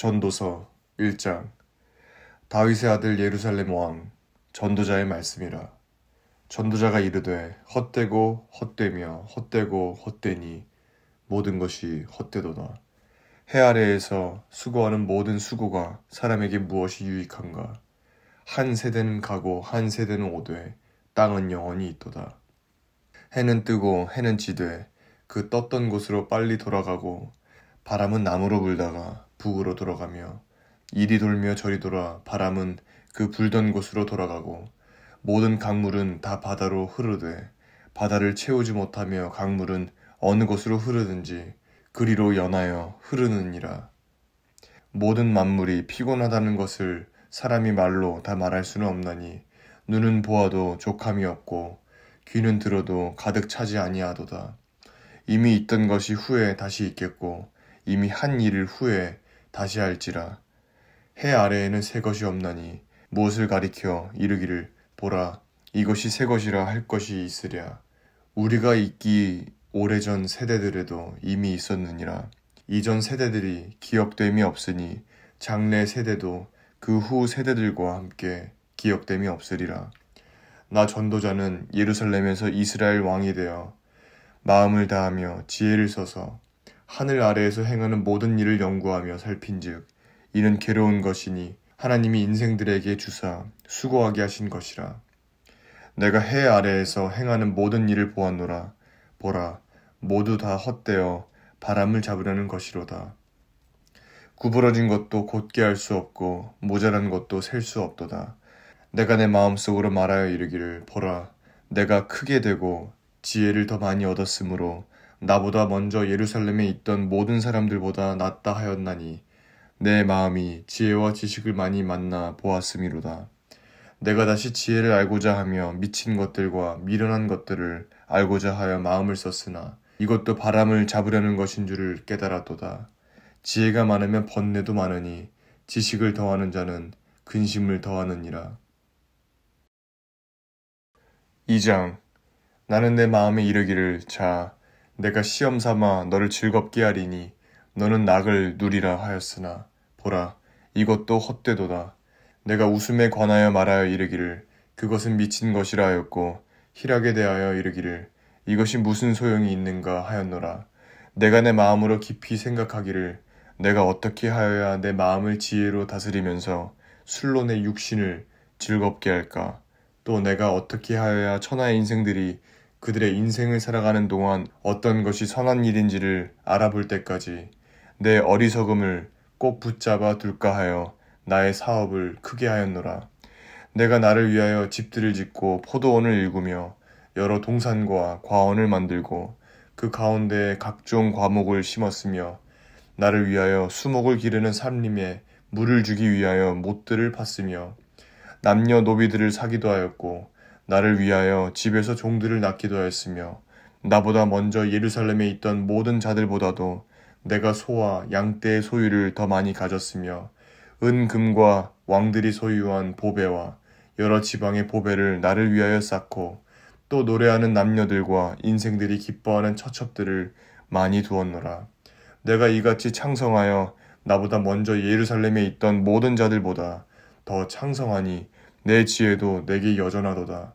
전도서 1장. 다윗의 아들 예루살렘 왕 전도자의 말씀이라. 전도자가 이르되 헛되고 헛되며 헛되고 헛되니 모든 것이 헛되도다. 해 아래에서 수고하는 모든 수고가 사람에게 무엇이 유익한가. 한 세대는 가고 한 세대는 오되 땅은 영원히 있도다. 해는 뜨고 해는 지되 그 떴던 곳으로 빨리 돌아가고 바람은 남으로 불다가 북으로 돌아가며 이리 돌며 저리 돌아 바람은 그 불던 곳으로 돌아가고 모든 강물은 다 바다로 흐르되 바다를 채우지 못하며 강물은 어느 곳으로 흐르든지 그리로 연하여 흐르느니라. 모든 만물이 피곤하다는 것을 사람이 말로 다 말할 수는 없나니 눈은 보아도 족함이 없고 귀는 들어도 가득 차지 아니하도다. 이미 있던 것이 후에 다시 있겠고 이미 한 일을 후에 다시 할지라. 해 아래에는 새 것이 없나니 무엇을 가리켜 이르기를 보라 이것이 새 것이라 할 것이 있으랴. 우리가 있기 오래전 세대들에도 이미 있었느니라. 이전 세대들이 기억됨이 없으니 장래 세대도 그 후 세대들과 함께 기억됨이 없으리라. 나 전도자는 예루살렘에서 이스라엘 왕이 되어 마음을 다하며 지혜를 써서 하늘 아래에서 행하는 모든 일을 연구하며 살핀즉 이는 괴로운 것이니 하나님이 인생들에게 주사 수고하게 하신 것이라. 내가 해 아래에서 행하는 모든 일을 보았노라. 보라 모두 다 헛되어 바람을 잡으려는 것이로다. 구부러진 것도 곧게 할 수 없고 모자란 것도 셀 수 없도다. 내가 내 마음속으로 말하여 이르기를 보라 내가 크게 되고 지혜를 더 많이 얻었으므로 나보다 먼저 예루살렘에 있던 모든 사람들보다 낫다 하였나니 내 마음이 지혜와 지식을 많이 만나 보았음이로다. 내가 다시 지혜를 알고자 하며 미친 것들과 미련한 것들을 알고자 하여 마음을 썼으나 이것도 바람을 잡으려는 것인 줄을 깨달았도다. 지혜가 많으면 번뇌도 많으니 지식을 더하는 자는 근심을 더하느니라. 2장. 나는 내 마음에 이르기를 자 내가 시험 삼아 너를 즐겁게 하리니 너는 낙을 누리라 하였으나 보라 이것도 헛되도다. 내가 웃음에 관하여 말하여 이르기를 그것은 미친 것이라 하였고 희락에 대하여 이르기를 이것이 무슨 소용이 있는가 하였노라. 내가 내 마음으로 깊이 생각하기를 내가 어떻게 하여야 내 마음을 지혜로 다스리면서 술로 내 육신을 즐겁게 할까. 또 내가 어떻게 하여야 천하의 인생들이 그들의 인생을 살아가는 동안 어떤 것이 선한 일인지를 알아볼 때까지 내 어리석음을 꼭 붙잡아 둘까 하여 나의 사업을 크게 하였노라. 내가 나를 위하여 집들을 짓고 포도원을 일구며 여러 동산과 과원을 만들고 그 가운데에 각종 과목을 심었으며 나를 위하여 수목을 기르는 산림에 물을 주기 위하여 못들을 팠으며 남녀 노비들을 사기도 하였고 나를 위하여 집에서 종들을 낳기도 하였으며 나보다 먼저 예루살렘에 있던 모든 자들보다도 내가 소와 양떼의 소유를 더 많이 가졌으며 은금과 왕들이 소유한 보배와 여러 지방의 보배를 나를 위하여 쌓고 또 노래하는 남녀들과 인생들이 기뻐하는 처첩들을 많이 두었노라. 내가 이같이 창성하여 나보다 먼저 예루살렘에 있던 모든 자들보다 더 창성하니 내 지혜도 내게 여전하도다.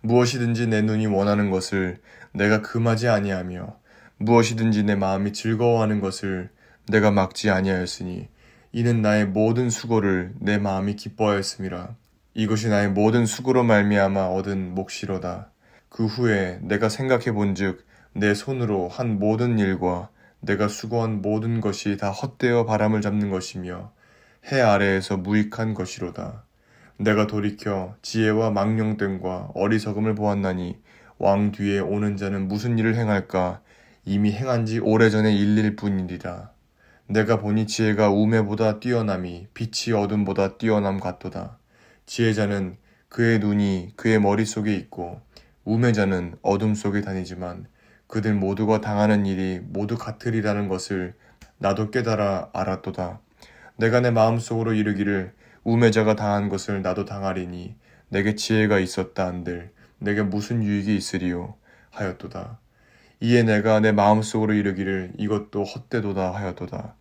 무엇이든지 내 눈이 원하는 것을 내가 금하지 아니하며 무엇이든지 내 마음이 즐거워하는 것을 내가 막지 아니하였으니 이는 나의 모든 수고를 내 마음이 기뻐하였음이라. 이것이 나의 모든 수고로 말미암아 얻은 몫이로다. 그 후에 내가 생각해 본즉 내 손으로 한 모든 일과 내가 수고한 모든 것이 다 헛되어 바람을 잡는 것이며 해 아래에서 무익한 것이로다. 내가 돌이켜 지혜와 망령됨과 어리석음을 보았나니 왕 뒤에 오는 자는 무슨 일을 행할까 이미 행한 지 오래전의 일일 뿐이리라. 내가 보니 지혜가 우매보다 뛰어남이 빛이 어둠보다 뛰어남 같도다. 지혜자는 그의 눈이 그의 머릿속에 있고 우매자는 어둠 속에 다니지만 그들 모두가 당하는 일이 모두 같으리라는 것을 나도 깨달아 알았도다. 내가 내 마음속으로 이르기를 우매자가 당한 것을 나도 당하리니 내게 지혜가 있었다 한들 내게 무슨 유익이 있으리요 하였도다. 이에 내가 내 마음속으로 이르기를 이것도 헛되도다 하였도다.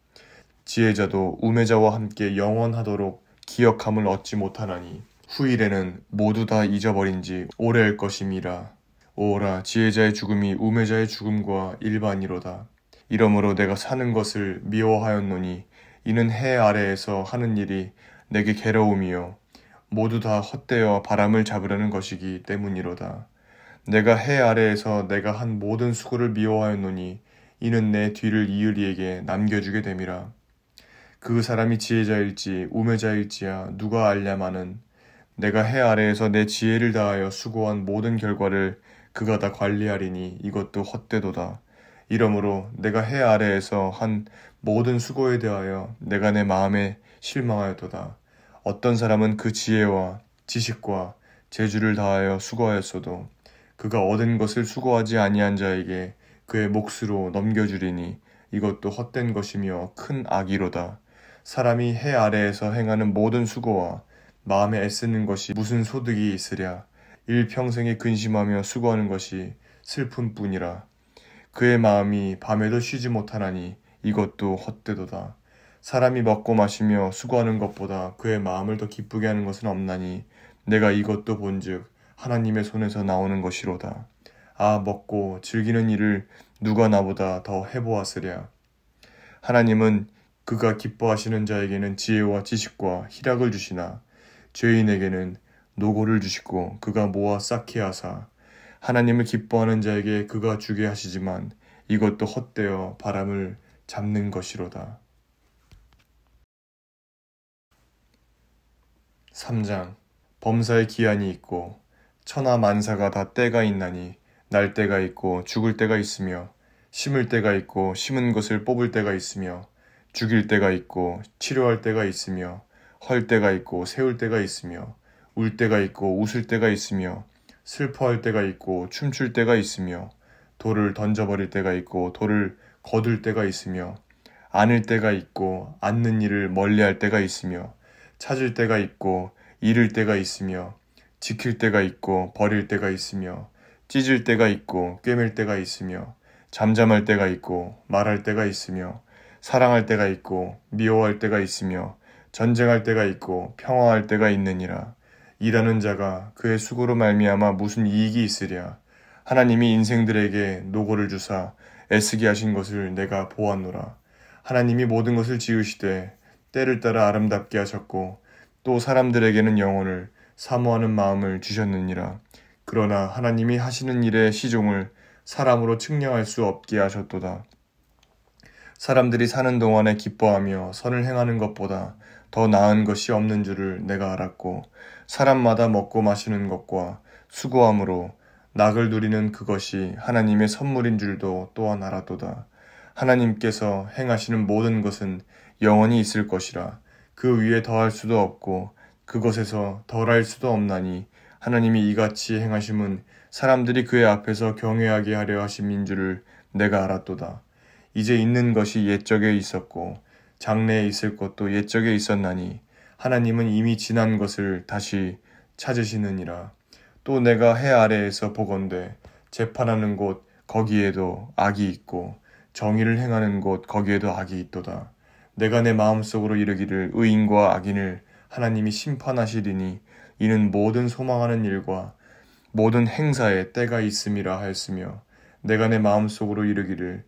지혜자도 우매자와 함께 영원하도록 기억함을 얻지 못하나니 후일에는 모두 다 잊어버린 지 오래일 것임이라. 오라, 지혜자의 죽음이 우매자의 죽음과 일반이로다. 이러므로 내가 사는 것을 미워하였노니 이는 해 아래에서 하는 일이 내게 괴로움이요 모두 다 헛되어 바람을 잡으려는 것이기 때문이로다. 내가 해 아래에서 내가 한 모든 수고를 미워하였노니 이는 내 뒤를 이을 이에게 남겨주게 됨이라. 그 사람이 지혜자일지 우매자일지야 누가 알랴마는 내가 해 아래에서 내 지혜를 다하여 수고한 모든 결과를 그가 다 관리하리니 이것도 헛되도다. 이러므로 내가 해 아래에서 한 모든 수고에 대하여 내가 내 마음에 실망하였도다. 어떤 사람은 그 지혜와 지식과 재주를 다하여 수고하였어도 그가 얻은 것을 수고하지 아니한 자에게 그의 몫으로 넘겨주리니 이것도 헛된 것이며 큰 악이로다. 사람이 해 아래에서 행하는 모든 수고와 마음에 애쓰는 것이 무슨 소득이 있으랴. 일평생에 근심하며 수고하는 것이 슬픔뿐이라. 그의 마음이 밤에도 쉬지 못하나니 이것도 헛되도다. 사람이 먹고 마시며 수고하는 것보다 그의 마음을 더 기쁘게 하는 것은 없나니 내가 이것도 본즉 하나님의 손에서 나오는 것이로다. 아, 먹고 즐기는 일을 누가 나보다 더 해보았으랴. 하나님은 그가 기뻐하시는 자에게는 지혜와 지식과 희락을 주시나 죄인에게는 노고를 주시고 그가 모아 쌓게 하사 하나님을 기뻐하는 자에게 그가 주게 하시지만 이것도 헛되어 바람을 잡는 것이로다. 3장. 범사에 기한이 있고 천하 만사가 다 때가 있나니 날 때가 있고 죽을 때가 있으며 심을 때가 있고 심은 것을 뽑을 때가 있으며 죽일 때가 있고 치료할 때가 있으며 헐 때가 있고 세울 때가 있으며 울 때가 있고 웃을 때가 있으며 슬퍼할 때가 있고 춤출 때가 있으며 돌을 던져버릴 때가 있고 돌을 거둘 때가 있으며 안을 때가 있고 앉는 일을 멀리할 때가 있으며 찾을 때가 있고 잃을 때가 있으며 지킬 때가 있고 버릴 때가 있으며 찢을 때가 있고 꿰맬 때가 있으며 잠잠할 때가 있고 말할 때가 있으며 사랑할 때가 있고 미워할 때가 있으며 전쟁할 때가 있고 평화할 때가 있느니라. 일하는 자가 그의 수고로 말미암아 무슨 이익이 있으랴. 하나님이 인생들에게 노고를 주사 애쓰게 하신 것을 내가 보았노라. 하나님이 모든 것을 지으시되 때를 따라 아름답게 하셨고 또 사람들에게는 영혼을 사모하는 마음을 주셨느니라. 그러나 하나님이 하시는 일의 시종을 사람으로 측량할 수 없게 하셨도다. 사람들이 사는 동안에 기뻐하며 선을 행하는 것보다 더 나은 것이 없는 줄을 내가 알았고 사람마다 먹고 마시는 것과 수고함으로 낙을 누리는 그것이 하나님의 선물인 줄도 또한 알았도다. 하나님께서 행하시는 모든 것은 영원히 있을 것이라. 그 위에 더할 수도 없고 그것에서 덜할 수도 없나니 하나님이 이같이 행하심은 사람들이 그의 앞에서 경외하게 하려 하심인 줄을 내가 알았도다. 이제 있는 것이 옛적에 있었고 장래에 있을 것도 옛적에 있었나니 하나님은 이미 지난 것을 다시 찾으시느니라. 또 내가 해 아래에서 보건대 재판하는 곳 거기에도 악이 있고 정의를 행하는 곳 거기에도 악이 있도다. 내가 내 마음속으로 이르기를 의인과 악인을 하나님이 심판하시리니 이는 모든 소망하는 일과 모든 행사에 때가 있음이라 하였으며 내가 내 마음속으로 이르기를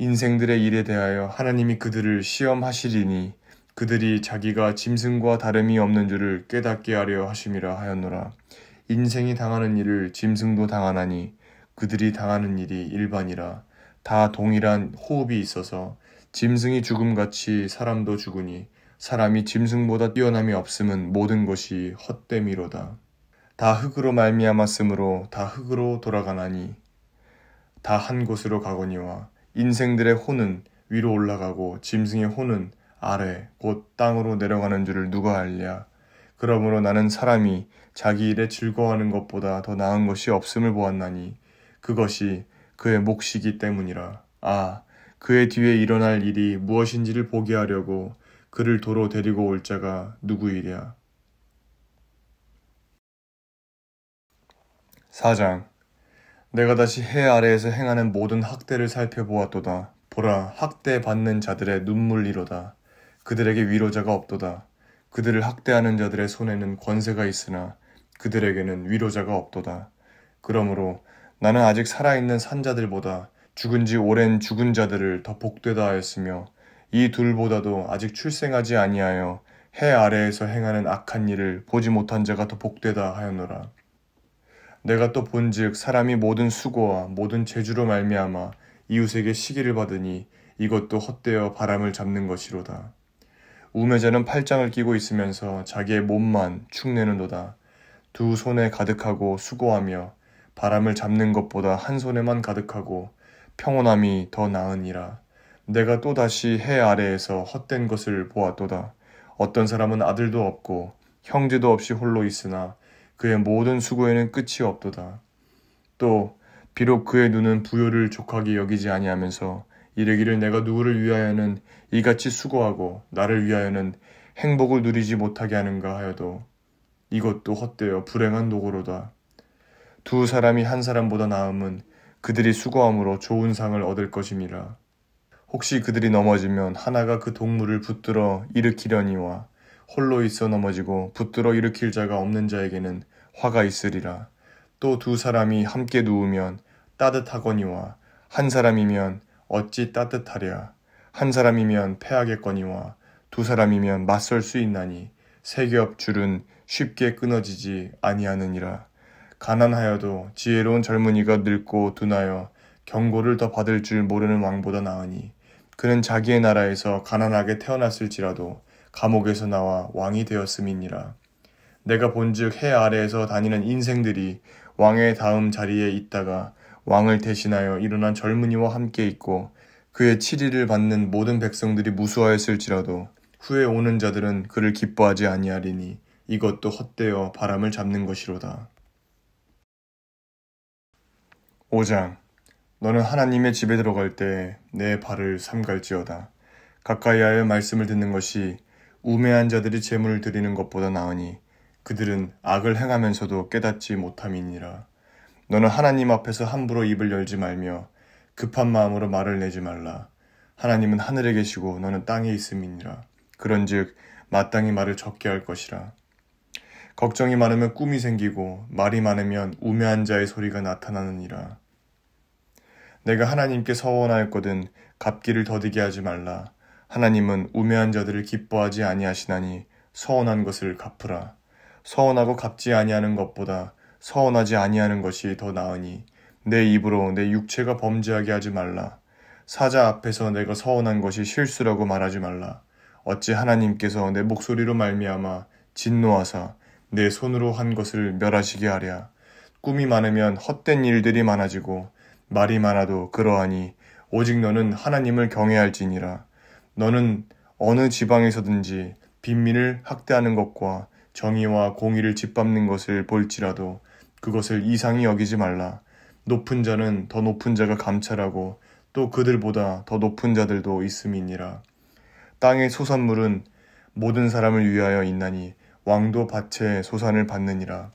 인생들의 일에 대하여 하나님이 그들을 시험하시리니 그들이 자기가 짐승과 다름이 없는 줄을 깨닫게 하려 하심이라 하였노라. 인생이 당하는 일을 짐승도 당하나니 그들이 당하는 일이 일반이라. 다 동일한 호흡이 있어서 짐승이 죽음같이 사람도 죽으니 사람이 짐승보다 뛰어남이 없음은 모든 것이 헛됨이로다. 다 흙으로 말미암았으므로 다 흙으로 돌아가나니 다 한 곳으로 가거니와 인생들의 혼은 위로 올라가고 짐승의 혼은 아래 곧 땅으로 내려가는 줄을 누가 알랴. 그러므로 나는 사람이 자기 일에 즐거워하는 것보다 더 나은 것이 없음을 보았나니 그것이 그의 몫이기 때문이라. 아, 그의 뒤에 일어날 일이 무엇인지를 보게 하려고 그를 도로 데리고 올 자가 누구이랴. 4장. 내가 다시 해 아래에서 행하는 모든 학대를 살펴보았도다. 보라, 학대 받는 자들의 눈물이로다. 그들에게 위로자가 없도다. 그들을 학대하는 자들의 손에는 권세가 있으나 그들에게는 위로자가 없도다. 그러므로 나는 아직 살아있는 산자들보다 죽은 지 오랜 죽은 자들을 더 복되다 하였으며 이 둘보다도 아직 출생하지 아니하여 해 아래에서 행하는 악한 일을 보지 못한 자가 더 복되다 하였노라. 내가 또 본즉 사람이 모든 수고와 모든 재주로 말미암아 이웃에게 시기를 받으니 이것도 헛되어 바람을 잡는 것이로다. 우매자는 팔짱을 끼고 있으면서 자기의 몸만 축내는도다. 두 손에 가득하고 수고하며 바람을 잡는 것보다 한 손에만 가득하고 평온함이 더 나으니라. 내가 또다시 해 아래에서 헛된 것을 보았도다. 어떤 사람은 아들도 없고 형제도 없이 홀로 있으나 그의 모든 수고에는 끝이 없도다. 또 비록 그의 눈은 부요를 족하게 여기지 아니하면서 이르기를 내가 누구를 위하여는 이같이 수고하고 나를 위하여는 행복을 누리지 못하게 하는가 하여도 이것도 헛되어 불행한 노고로다. 두 사람이 한 사람보다 나음은 그들이 수고함으로 좋은 상을 얻을 것임이라. 혹시 그들이 넘어지면 하나가 그 동물을 붙들어 일으키려니와 홀로 있어 넘어지고 붙들어 일으킬 자가 없는 자에게는 화가 있으리라. 또 두 사람이 함께 누우면 따뜻하거니와 한 사람이면 어찌 따뜻하랴. 한 사람이면 패하겠거니와 두 사람이면 맞설 수 있나니 세 겹 줄은 쉽게 끊어지지 아니하느니라. 가난하여도 지혜로운 젊은이가 늙고 둔하여 경고를 더 받을 줄 모르는 왕보다 나으니 그는 자기의 나라에서 가난하게 태어났을지라도 감옥에서 나와 왕이 되었음이니라. 내가 본즉 해 아래에서 다니는 인생들이 왕의 다음 자리에 있다가 왕을 대신하여 일어난 젊은이와 함께 있고 그의 치리를 받는 모든 백성들이 무수하였을지라도 후에 오는 자들은 그를 기뻐하지 아니하리니 이것도 헛되어 바람을 잡는 것이로다. 5장. 너는 하나님의 집에 들어갈 때 내 발을 삼갈지어다. 가까이하여 말씀을 듣는 것이 우매한 자들이 제물을 드리는 것보다 나으니 그들은 악을 행하면서도 깨닫지 못함이니라. 너는 하나님 앞에서 함부로 입을 열지 말며 급한 마음으로 말을 내지 말라. 하나님은 하늘에 계시고 너는 땅에 있음이니라. 그런즉 마땅히 말을 적게 할 것이라. 걱정이 많으면 꿈이 생기고 말이 많으면 우매한 자의 소리가 나타나느니라. 내가 하나님께 서원하였거든 갚기를 더디게 하지 말라. 하나님은 우매한 자들을 기뻐하지 아니하시나니 서원한 것을 갚으라. 서원하고 갚지 아니하는 것보다 서원하지 아니하는 것이 더 나으니 내 입으로 내 육체가 범죄하게 하지 말라. 사자 앞에서 내가 서원한 것이 실수라고 말하지 말라. 어찌 하나님께서 내 목소리로 말미암아 진노하사 내 손으로 한 것을 멸하시게 하랴. 꿈이 많으면 헛된 일들이 많아지고 말이 많아도 그러하니 오직 너는 하나님을 경외할지니라. 너는 어느 지방에서든지 빈민을 학대하는 것과 정의와 공의를 짓밟는 것을 볼지라도 그것을 이상히 여기지 말라. 높은 자는 더 높은 자가 감찰하고 또 그들보다 더 높은 자들도 있음이니라. 땅의 소산물은 모든 사람을 위하여 있나니 왕도 밭에 소산을 받느니라.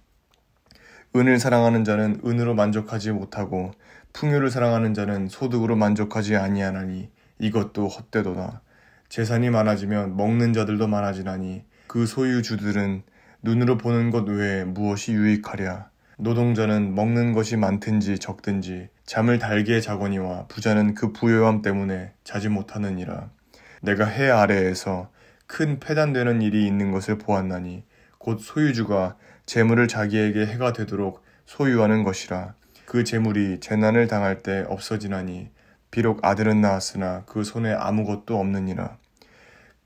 은을 사랑하는 자는 은으로 만족하지 못하고 풍요를 사랑하는 자는 소득으로 만족하지 아니하나니 이것도 헛되도다. 재산이 많아지면 먹는 자들도 많아지나니 그 소유주들은 눈으로 보는 것 외에 무엇이 유익하랴. 노동자는 먹는 것이 많든지 적든지 잠을 달게 자거니와 부자는 그 부요함 때문에 자지 못하느니라. 내가 해 아래에서 큰 패단되는 일이 있는 것을 보았나니 곧 소유주가 재물을 자기에게 해가 되도록 소유하는 것이라. 그 재물이 재난을 당할 때 없어지나니 비록 아들은 낳았으나 그 손에 아무것도 없느니라.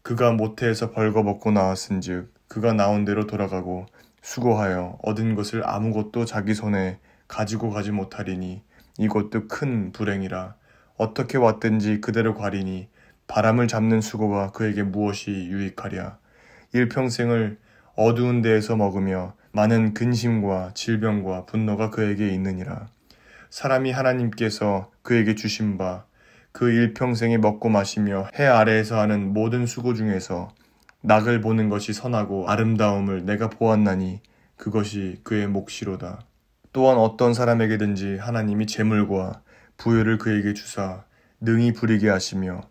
그가 모태에서 벌거벗고 나왔은즉 그가 나온 대로 돌아가고 수고하여 얻은 것을 아무것도 자기 손에 가지고 가지 못하리니 이것도 큰 불행이라. 어떻게 왔든지 그대로 가리니 바람을 잡는 수고가 그에게 무엇이 유익하랴. 일평생을 어두운 데에서 먹으며 많은 근심과 질병과 분노가 그에게 있느니라. 사람이 하나님께서 그에게 주신 바 그 일평생에 먹고 마시며 해 아래에서 하는 모든 수고 중에서 낙을 보는 것이 선하고 아름다움을 내가 보았나니 그것이 그의 몫이로다. 또한 어떤 사람에게든지 하나님이 재물과 부유를 그에게 주사 능히 부리게 하시며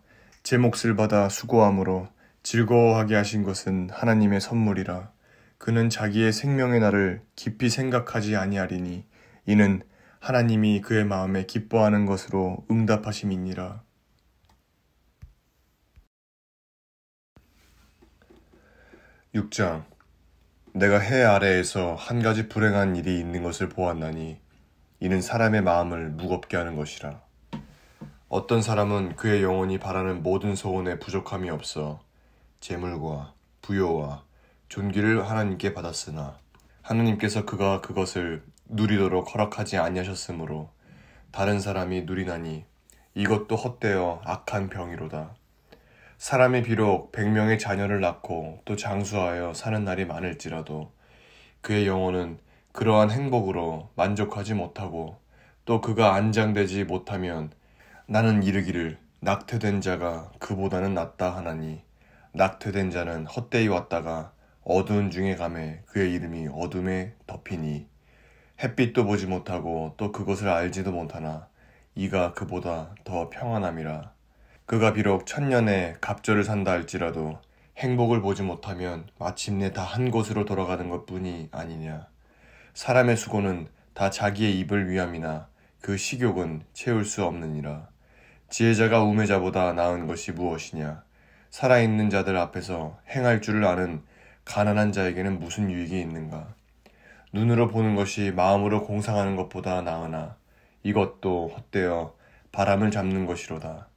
제 몫을 받아 수고함으로 즐거워하게 하신 것은 하나님의 선물이라. 그는 자기의 생명의 날을 깊이 생각하지 아니하리니 이는 하나님이 그의 마음에 기뻐하는 것으로 응답하심이니라. 6장. 내가 해 아래에서 한 가지 불행한 일이 있는 것을 보았나니 이는 사람의 마음을 무겁게 하는 것이라. 어떤 사람은 그의 영혼이 바라는 모든 소원에 부족함이 없어 재물과 부요와 존귀를 하나님께 받았으나 하나님께서 그가 그것을 누리도록 허락하지 아니하셨으므로 다른 사람이 누리나니 이것도 헛되어 악한 병이로다. 사람이 비록 100명의 자녀를 낳고 또 장수하여 사는 날이 많을지라도 그의 영혼은 그러한 행복으로 만족하지 못하고 또 그가 안장되지 못하면 나는 이르기를 낙태된 자가 그보다는 낫다 하나니 낙태된 자는 헛되이 왔다가 어두운 중에 가매 그의 이름이 어둠에 덮이니 햇빛도 보지 못하고 또 그것을 알지도 못하나 이가 그보다 더 평안함이라. 그가 비록 1000년의 갑절을 산다 할지라도 행복을 보지 못하면 마침내 다 한 곳으로 돌아가는 것뿐이 아니냐. 사람의 수고는 다 자기의 입을 위함이나 그 식욕은 채울 수 없느니라. 지혜자가 우매자보다 나은 것이 무엇이냐. 살아있는 자들 앞에서 행할 줄을 아는 가난한 자에게는 무슨 유익이 있는가. 눈으로 보는 것이 마음으로 공상하는 것보다 나으나 이것도 헛되어 바람을 잡는 것이로다.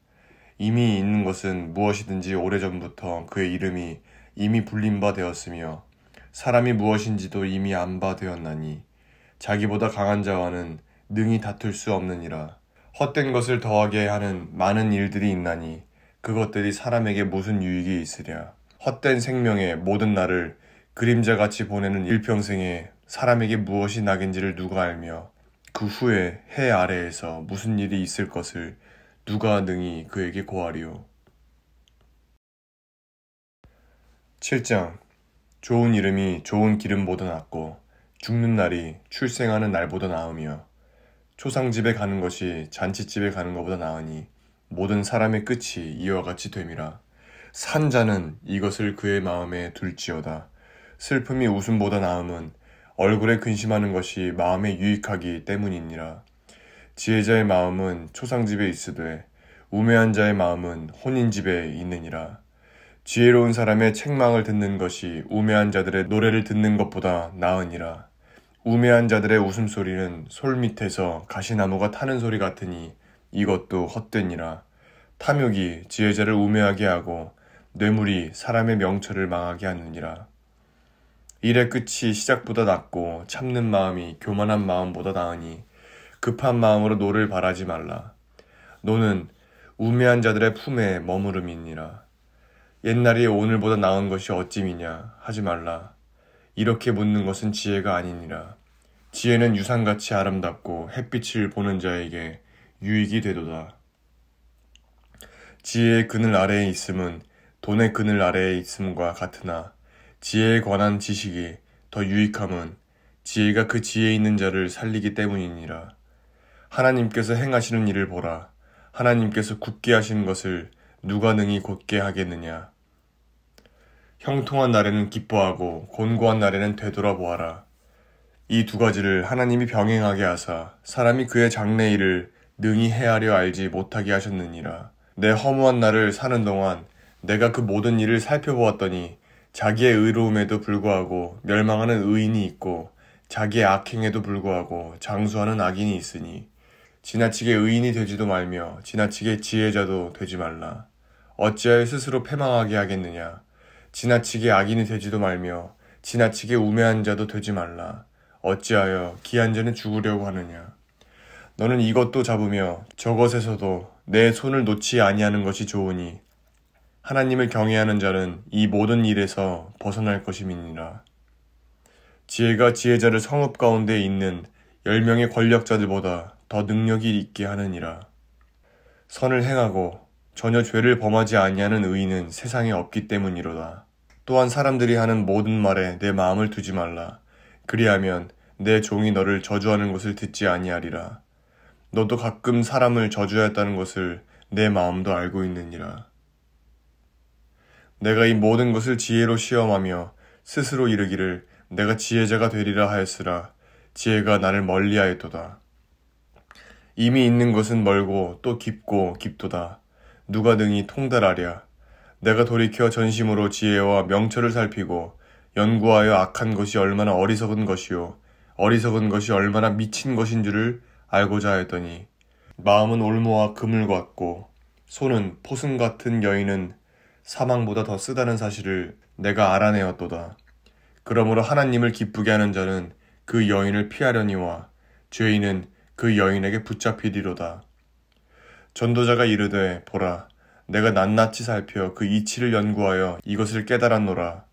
이미 있는 것은 무엇이든지 오래전부터 그의 이름이 이미 불린 바 되었으며 사람이 무엇인지도 이미 안 바 되었나니 자기보다 강한 자와는 능히 다툴 수 없느니라. 헛된 것을 더하게 하는 많은 일들이 있나니 그것들이 사람에게 무슨 유익이 있으랴. 헛된 생명의 모든 날을 그림자같이 보내는 일평생에 사람에게 무엇이 낙인지를 누가 알며 그 후에 해 아래에서 무슨 일이 있을 것을 누가 능히 그에게 고하리요. 7장. 좋은 이름이 좋은 기름보다 낫고 죽는 날이 출생하는 날보다 나으며 초상집에 가는 것이 잔치집에 가는 것보다 나으니 모든 사람의 끝이 이와 같이 됨이라. 산 자는 이것을 그의 마음에 둘지어다. 슬픔이 웃음보다 나음은 얼굴에 근심하는 것이 마음에 유익하기 때문이니라. 지혜자의 마음은 초상집에 있으되 우매한 자의 마음은 혼인집에 있느니라. 지혜로운 사람의 책망을 듣는 것이 우매한 자들의 노래를 듣는 것보다 나으니라. 우매한 자들의 웃음소리는 솔 밑에서 가시나무가 타는 소리 같으니 이것도 헛되니라. 탐욕이 지혜자를 우매하게 하고 뇌물이 사람의 명철을 망하게 하느니라. 일의 끝이 시작보다 낫고 참는 마음이 교만한 마음보다 나으니 급한 마음으로 노를 바라지 말라. 노는 우매한 자들의 품에 머무름이니라. 옛날이 오늘보다 나은 것이 어찌미냐 하지 말라. 이렇게 묻는 것은 지혜가 아니니라. 지혜는 유산같이 아름답고 햇빛을 보는 자에게 유익이 되도다. 지혜의 그늘 아래에 있음은 돈의 그늘 아래에 있음과 같으나 지혜에 관한 지식이 더 유익함은 지혜가 그 지혜 있는 자를 살리기 때문이니라. 하나님께서 행하시는 일을 보라. 하나님께서 굳게 하시는 것을 누가 능히 곧게 하겠느냐. 형통한 날에는 기뻐하고 곤고한 날에는 되돌아보아라. 이 두 가지를 하나님이 병행하게 하사 사람이 그의 장래 일을 능히 헤아려 알지 못하게 하셨느니라. 내 허무한 날을 사는 동안 내가 그 모든 일을 살펴보았더니 자기의 의로움에도 불구하고 멸망하는 의인이 있고 자기의 악행에도 불구하고 장수하는 악인이 있으니 지나치게 의인이 되지도 말며 지나치게 지혜자도 되지 말라. 어찌하여 스스로 패망하게 하겠느냐. 지나치게 악인이 되지도 말며 지나치게 우매한 자도 되지 말라. 어찌하여 기한 전에 죽으려고 하느냐. 너는 이것도 잡으며 저것에서도 내 손을 놓지 아니하는 것이 좋으니 하나님을 경외하는 자는 이 모든 일에서 벗어날 것임이니라. 지혜가 지혜자를 성읍 가운데 있는 10명의 권력자들보다 더 능력이 있게 하느니라. 선을 행하고 전혀 죄를 범하지 아니하는 의인은 세상에 없기 때문이로다. 또한 사람들이 하는 모든 말에 내 마음을 두지 말라. 그리하면 내 종이 너를 저주하는 것을 듣지 아니하리라. 너도 가끔 사람을 저주하였다는 것을 내 마음도 알고 있느니라. 내가 이 모든 것을 지혜로 시험하며 스스로 이르기를 내가 지혜자가 되리라 하였으나 지혜가 나를 멀리하였도다. 이미 있는 것은 멀고 또 깊고 깊도다. 누가 능히 통달하랴. 내가 돌이켜 전심으로 지혜와 명철을 살피고 연구하여 악한 것이 얼마나 어리석은 것이요 어리석은 것이 얼마나 미친 것인 줄을 알고자 하였더니 마음은 올무와 그물 같고 손은 포승 같은 여인은 사망보다 더 쓰다는 사실을 내가 알아내었도다. 그러므로 하나님을 기쁘게 하는 자는 그 여인을 피하려니와 죄인은 그 여인에게 붙잡히리로다. 전도자가 이르되 보라 내가 낱낱이 살펴 그 이치를 연구하여 이것을 깨달았노라.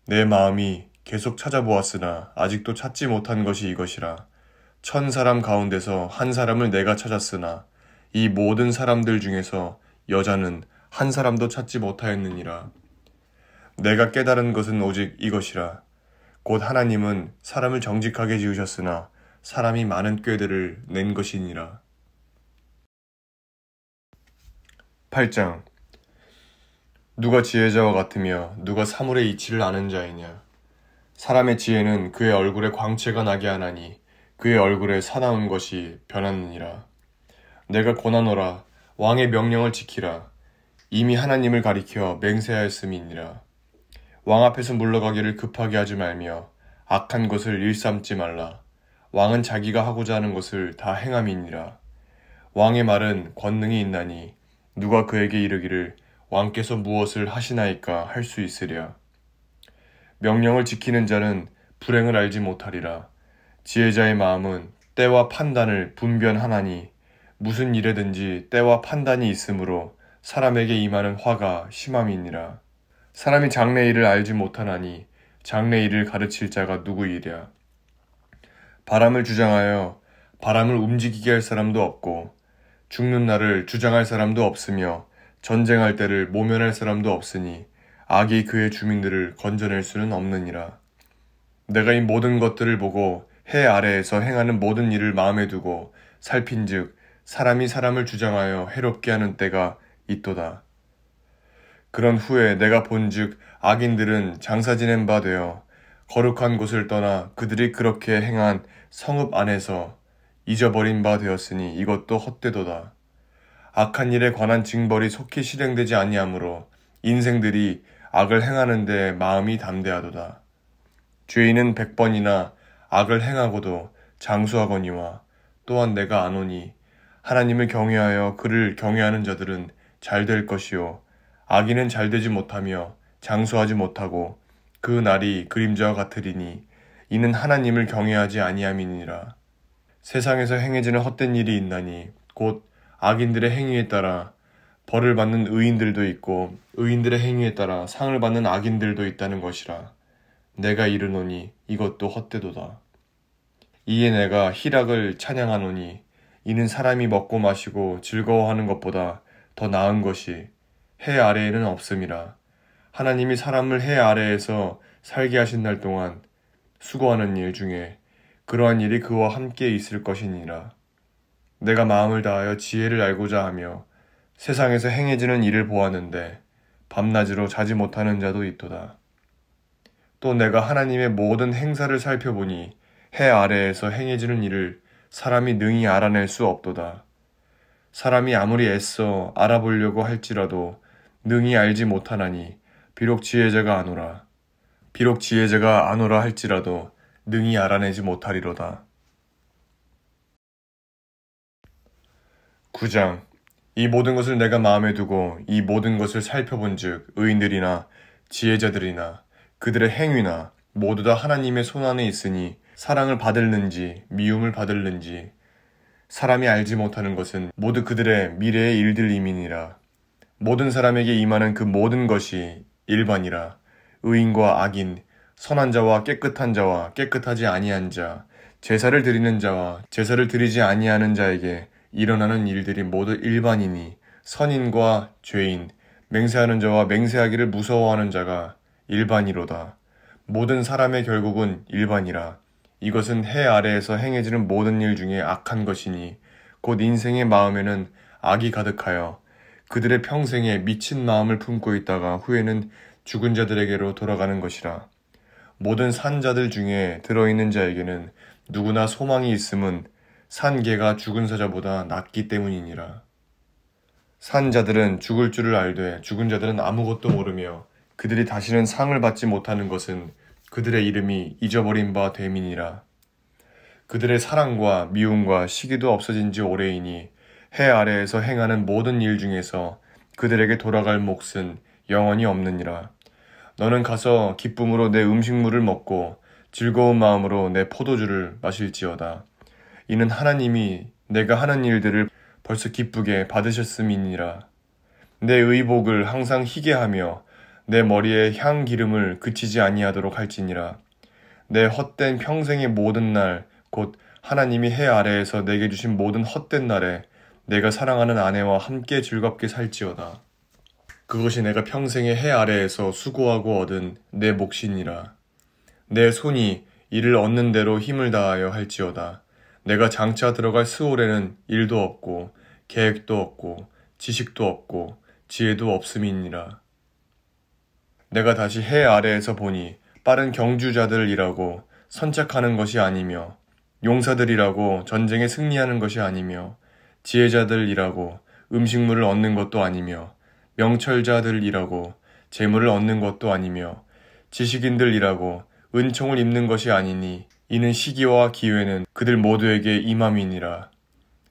내 마음이 계속 찾아보았으나 아직도 찾지 못한 것이 이것이라. 1000사람 가운데서 한 사람을 내가 찾았으나 이 모든 사람들 중에서 여자는 한 사람도 찾지 못하였느니라. 내가 깨달은 것은 오직 이것이라. 곧 하나님은 사람을 정직하게 지으셨으나 사람이 많은 꾀들을 낸 것이니라. 8장. 누가 지혜자와 같으며 누가 사물의 이치를 아는 자이냐. 사람의 지혜는 그의 얼굴에 광채가 나게 하나니 그의 얼굴에 사나운 것이 변하느니라. 내가 권하노라. 왕의 명령을 지키라. 이미 하나님을 가리켜 맹세하였음이니라. 왕 앞에서 물러가기를 급하게 하지 말며 악한 것을 일삼지 말라. 왕은 자기가 하고자 하는 것을 다 행함이니라. 왕의 말은 권능이 있나니 누가 그에게 이르기를 왕께서 무엇을 하시나이까 할 수 있으랴. 명령을 지키는 자는 불행을 알지 못하리라. 지혜자의 마음은 때와 판단을 분별하나니 무슨 일에든지 때와 판단이 있으므로 사람에게 임하는 화가 심함이니라. 사람이 장래 일을 알지 못하나니 장래 일을 가르칠 자가 누구이랴. 바람을 주장하여 바람을 움직이게 할 사람도 없고 죽는 날을 주장할 사람도 없으며 전쟁할 때를 모면할 사람도 없으니 악이 그의 주민들을 건져낼 수는 없느니라. 내가 이 모든 것들을 보고 해 아래에서 행하는 모든 일을 마음에 두고 살핀즉 사람이 사람을 주장하여 해롭게 하는 때가 있도다. 그런 후에 내가 본즉 악인들은 장사 지낸 바 되어 거룩한 곳을 떠나 그들이 그렇게 행한 성읍 안에서 잊어버린 바 되었으니 이것도 헛되도다. 악한 일에 관한 징벌이 속히 실행되지 아니하므로 인생들이 악을 행하는 데 마음이 담대하도다. 죄인은 100번이나 악을 행하고도 장수하거니와 또한 내가 아노니 하나님을 경외하여 그를 경외하는 자들은 잘 될 것이요 악인은 잘 되지 못하며 장수하지 못하고 그 날이 그림자와 같으리니 이는 하나님을 경외하지 아니함이니라. 세상에서 행해지는 헛된 일이 있나니 곧 악인들의 행위에 따라 벌을 받는 의인들도 있고 의인들의 행위에 따라 상을 받는 악인들도 있다는 것이라. 내가 이르노니 이것도 헛되도다. 이에 내가 희락을 찬양하노니 이는 사람이 먹고 마시고 즐거워하는 것보다 더 나은 것이 해 아래에는 없음이라. 하나님이 사람을 해 아래에서 살게 하신 날 동안 수고하는 일 중에 그러한 일이 그와 함께 있을 것이니라. 내가 마음을 다하여 지혜를 알고자 하며 세상에서 행해지는 일을 보았는데 밤낮으로 자지 못하는 자도 있도다. 또 내가 하나님의 모든 행사를 살펴보니 해 아래에서 행해지는 일을 사람이 능히 알아낼 수 없도다. 사람이 아무리 애써 알아보려고 할지라도 능히 알지 못하나니 비록 지혜자가 아노라. 비록 지혜자가 아노라 할지라도 능히 알아내지 못하리로다. 9장. 이 모든 것을 내가 마음에 두고 이 모든 것을 살펴본즉 의인들이나 지혜자들이나 그들의 행위나 모두 다 하나님의 손안에 있으니 사랑을 받을는지 미움을 받을는지 사람이 알지 못하는 것은 모두 그들의 미래의 일들임이니라. 모든 사람에게 임하는 그 모든 것이 일반이라. 의인과 악인, 선한 자와 깨끗한 자와 깨끗하지 아니한 자, 제사를 드리는 자와 제사를 드리지 아니하는 자에게 일어나는 일들이 모두 일반이니 선인과 죄인, 맹세하는 자와 맹세하기를 무서워하는 자가 일반이로다. 모든 사람의 결국은 일반이라. 이것은 해 아래에서 행해지는 모든 일 중에 악한 것이니 곧 인생의 마음에는 악이 가득하여 그들의 평생에 미친 마음을 품고 있다가 후에는 죽은 자들에게로 돌아가는 것이라. 모든 산 자들 중에 들어있는 자에게는 누구나 소망이 있음은 산 개가 죽은 사자보다 낫기 때문이니라. 산 자들은 죽을 줄을 알되 죽은 자들은 아무것도 모르며 그들이 다시는 상을 받지 못하는 것은 그들의 이름이 잊어버린 바 됨이니라. 그들의 사랑과 미움과 시기도 없어진 지 오래이니 해 아래에서 행하는 모든 일 중에서 그들에게 돌아갈 몫은 영원히 없느니라. 너는 가서 기쁨으로 내 음식물을 먹고 즐거운 마음으로 내 포도주를 마실지어다. 이는 하나님이 내가 하는 일들을 벌써 기쁘게 받으셨음이니라. 내 의복을 항상 희게 하며 내 머리에 향 기름을 그치지 아니하도록 할지니라. 내 헛된 평생의 모든 날 곧 하나님이 해 아래에서 내게 주신 모든 헛된 날에 내가 사랑하는 아내와 함께 즐겁게 살지어다. 그것이 내가 평생의 해 아래에서 수고하고 얻은 내 몫이니라. 내 손이 이를 얻는 대로 힘을 다하여 할지어다. 내가 장차 들어갈 스올에는 일도 없고 계획도 없고 지식도 없고 지혜도 없음이니라. 내가 다시 해 아래에서 보니 빠른 경주자들이라고 선착하는 것이 아니며 용사들이라고 전쟁에 승리하는 것이 아니며 지혜자들이라고 음식물을 얻는 것도 아니며 명철자들이라고 재물을 얻는 것도 아니며 지식인들이라고 은총을 입는 것이 아니니 이는 시기와 기회는 그들 모두에게 임함이니라.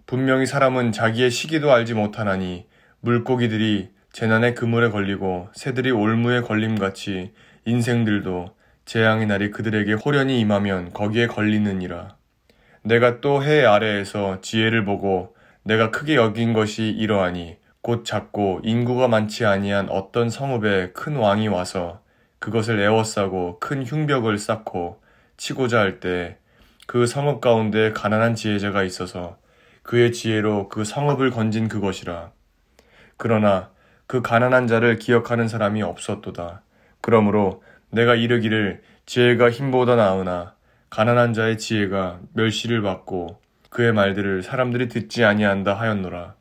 분명히 사람은 자기의 시기도 알지 못하나니 물고기들이 재난의 그물에 걸리고 새들이 올무에 걸림같이 인생들도 재앙의 날이 그들에게 호련히 임하면 거기에 걸리느니라. 내가 또 해 아래에서 지혜를 보고 내가 크게 여긴 것이 이러하니 곧 작고 인구가 많지 아니한 어떤 성읍에 큰 왕이 와서 그것을 에워싸고 큰 흉벽을 쌓고 치고자 할 때 그 성읍 가운데 가난한 지혜자가 있어서 그의 지혜로 그 성읍을 건진 그것이라. 그러나 그 가난한 자를 기억하는 사람이 없었도다. 그러므로 내가 이르기를 지혜가 힘보다 나으나 가난한 자의 지혜가 멸시를 받고 그의 말들을 사람들이 듣지 아니한다 하였노라.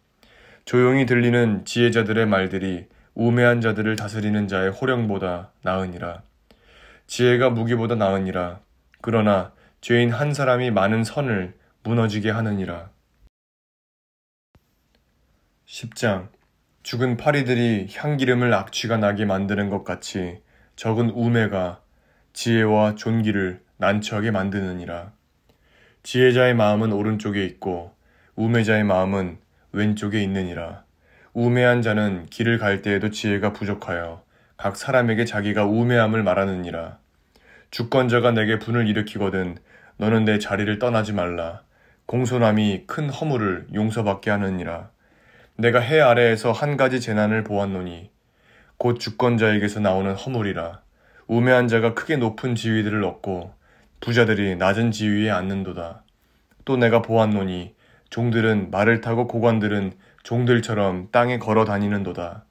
조용히 들리는 지혜자들의 말들이 우매한 자들을 다스리는 자의 호령보다 나으니라. 지혜가 무기보다 나으니라. 그러나 죄인 한 사람이 많은 선을 무너지게 하느니라. 10장. 죽은 파리들이 향기름을 악취가 나게 만드는 것 같이 적은 우매가 지혜와 존귀를 난처하게 만드느니라. 지혜자의 마음은 오른쪽에 있고 우매자의 마음은 왼쪽에 있느니라. 우매한 자는 길을 갈 때에도 지혜가 부족하여 각 사람에게 자기가 우매함을 말하느니라. 주권자가 내게 분을 일으키거든 너는 내 자리를 떠나지 말라. 공손함이 큰 허물을 용서받게 하느니라. 내가 해 아래에서 한 가지 재난을 보았노니 곧 주권자에게서 나오는 허물이라. 우매한 자가 크게 높은 지위들을 얻고 부자들이 낮은 지위에 앉는도다. 또 내가 보았노니 종들은 말을 타고 고관들은 종들처럼 땅에 걸어 다니는도다.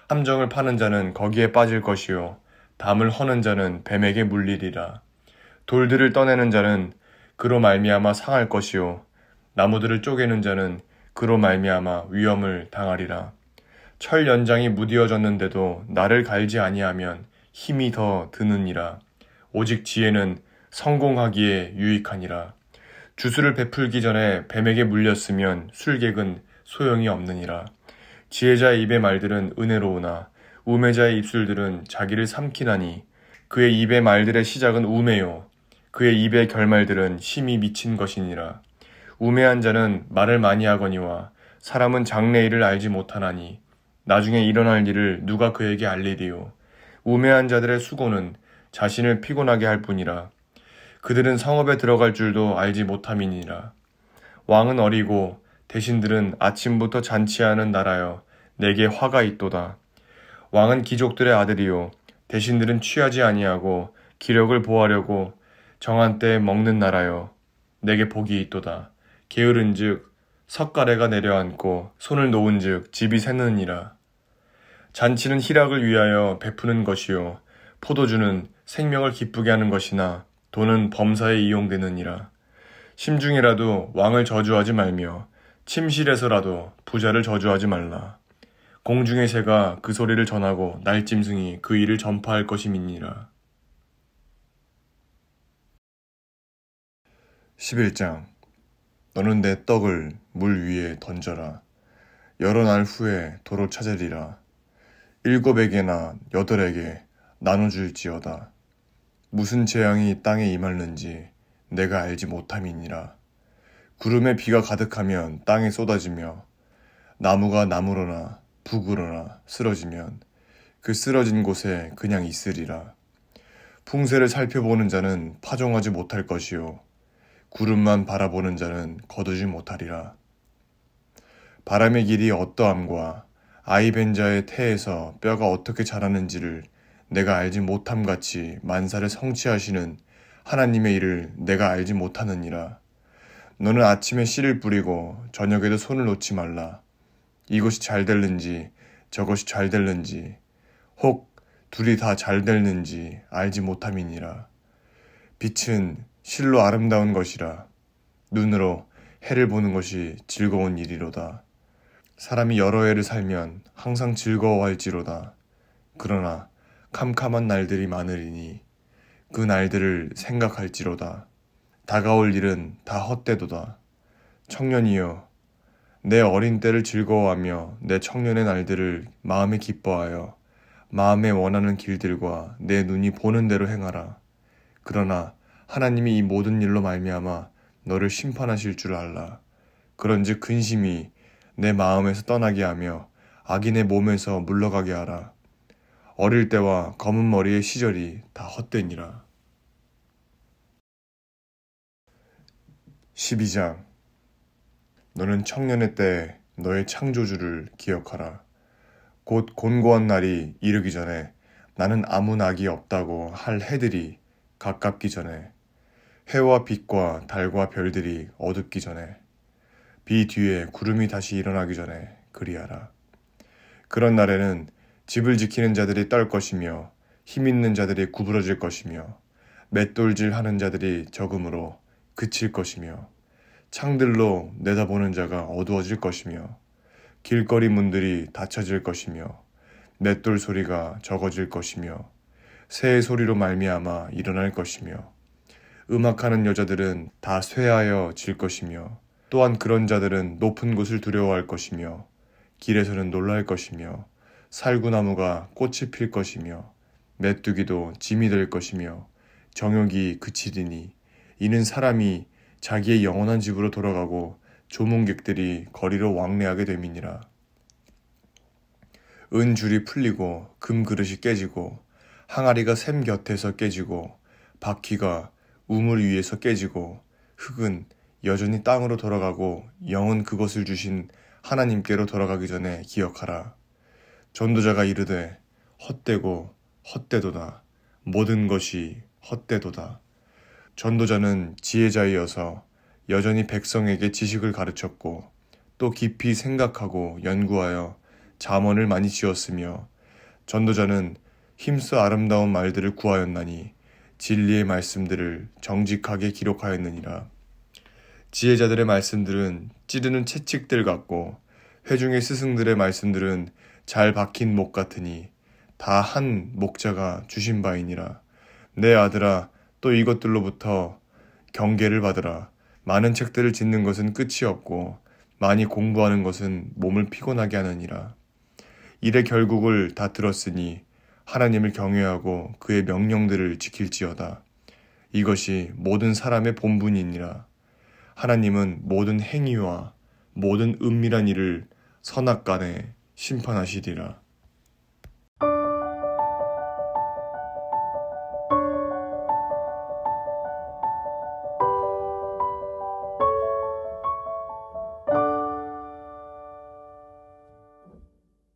함정을 파는 자는 거기에 빠질 것이요 담을 허는 자는 뱀에게 물리리라. 돌들을 떠내는 자는 그로 말미암아 상할 것이요 나무들을 쪼개는 자는 그로 말미암아 위험을 당하리라. 철 연장이 무디어졌는데도 나를 갈지 아니하면 힘이 더 드느니라. 오직 지혜는 성공하기에 유익하니라. 주술을 베풀기 전에 뱀에게 물렸으면 술객은 소용이 없느니라. 지혜자의 입의 말들은 은혜로우나 우매자의 입술들은 자기를 삼키나니 그의 입의 말들의 시작은 우매요 그의 입의 결말들은 심히 미친 것이니라. 우매한 자는 말을 많이 하거니와 사람은 장래일을 알지 못하나니 나중에 일어날 일을 누가 그에게 알리리요. 우매한 자들의 수고는 자신을 피곤하게 할 뿐이라. 그들은 성읍에 들어갈 줄도 알지 못함이니라. 왕은 어리고 대신들은 아침부터 잔치하는 나라여 내게 화가 있도다. 왕은 귀족들의 아들이요 대신들은 취하지 아니하고 기력을 보하려고 정한 때에 먹는 나라여 내게 복이 있도다. 게으른즉 석가래가 내려앉고 손을 놓은즉 집이 새느니라. 잔치는 희락을 위하여 베푸는 것이요 포도주는 생명을 기쁘게 하는 것이나 돈은 범사에 이용되느니라. 심중이라도 왕을 저주하지 말며 침실에서라도 부자를 저주하지 말라. 공중의 새가 그 소리를 전하고 날짐승이 그 일을 전파할 것임이니라. 11장. 너는 내 떡을 물 위에 던져라. 여러 날 후에 도로 찾으리라. 7에게나 8에게 나눠줄지어다. 무슨 재앙이 땅에 임하는지 내가 알지 못함이니라. 구름에 비가 가득하면 땅에 쏟아지며 나무가 나무로나 북으로나 쓰러지면 그 쓰러진 곳에 그냥 있으리라. 풍세를 살펴보는 자는 파종하지 못할 것이요 구름만 바라보는 자는 거두지 못하리라. 바람의 길이 어떠함과 아이 벤 자의 태에서 뼈가 어떻게 자라는지를 내가 알지 못함같이 만사를 성취하시는 하나님의 일을 내가 알지 못하느니라. 너는 아침에 씨를 뿌리고 저녁에도 손을 놓지 말라. 이것이 잘 될는지 저것이 잘 될는지 혹 둘이 다 잘 될는지 알지 못함이니라. 빛은 실로 아름다운 것이라. 눈으로 해를 보는 것이 즐거운 일이로다. 사람이 여러 해를 살면 항상 즐거워할지로다. 그러나 캄캄한 날들이 많으리니 그 날들을 생각할지로다. 다가올 일은 다 헛되도다. 청년이여, 내 어린 때를 즐거워하며 내 청년의 날들을 마음에 기뻐하여 마음에 원하는 길들과 내 눈이 보는 대로 행하라. 그러나 하나님이 이 모든 일로 말미암아 너를 심판하실 줄 알라. 그런즉 근심이 내 마음에서 떠나게 하며 악이 내 몸에서 물러가게 하라. 어릴 때와 검은 머리의 시절이 다 헛되니라. 12장. 너는 청년의 때 너의 창조주를 기억하라. 곧 곤고한 날이 이르기 전에 나는 아무 낙이 없다고 할 해들이 가깝기 전에 해와 빛과 달과 별들이 어둡기 전에 비 뒤에 구름이 다시 일어나기 전에 그리하라. 그런 날에는 집을 지키는 자들이 떨 것이며 힘있는 자들이 구부러질 것이며 맷돌질 하는 자들이 적음으로 그칠 것이며 창들로 내다보는 자가 어두워질 것이며 길거리 문들이 닫혀질 것이며 맷돌 소리가 적어질 것이며 새의 소리로 말미암아 일어날 것이며 음악하는 여자들은 다 쇠하여 질 것이며 또한 그런 자들은 높은 곳을 두려워할 것이며 길에서는 놀랄 것이며 살구나무가 꽃이 필 것이며 메뚜기도 짐이 될 것이며 정욕이 그치리니 이는 사람이 자기의 영원한 집으로 돌아가고 조문객들이 거리로 왕래하게 됨이니라. 은줄이 풀리고 금그릇이 깨지고 항아리가 샘 곁에서 깨지고 바퀴가 우물 위에서 깨지고 흙은 여전히 땅으로 돌아가고 영은 그것을 주신 하나님께로 돌아가기 전에 기억하라. 전도자가 이르되 헛되고 헛되도다. 모든 것이 헛되도다. 전도자는 지혜자이어서 여전히 백성에게 지식을 가르쳤고 또 깊이 생각하고 연구하여 잠언을 많이 지었으며 전도자는 힘써 아름다운 말들을 구하였나니 진리의 말씀들을 정직하게 기록하였느니라. 지혜자들의 말씀들은 찌르는 채찍들 같고 회중의 스승들의 말씀들은 잘 박힌 목 같으니 다 한 목자가 주신 바이니라. 내 아들아, 또 이것들로부터 경계를 받으라. 많은 책들을 짓는 것은 끝이 없고 많이 공부하는 것은 몸을 피곤하게 하느니라. 일의 결국을 다 들었으니 하나님을 경외하고 그의 명령들을 지킬지어다. 이것이 모든 사람의 본분이니라. 하나님은 모든 행위와 모든 은밀한 일을 선악간에 심판하시리라.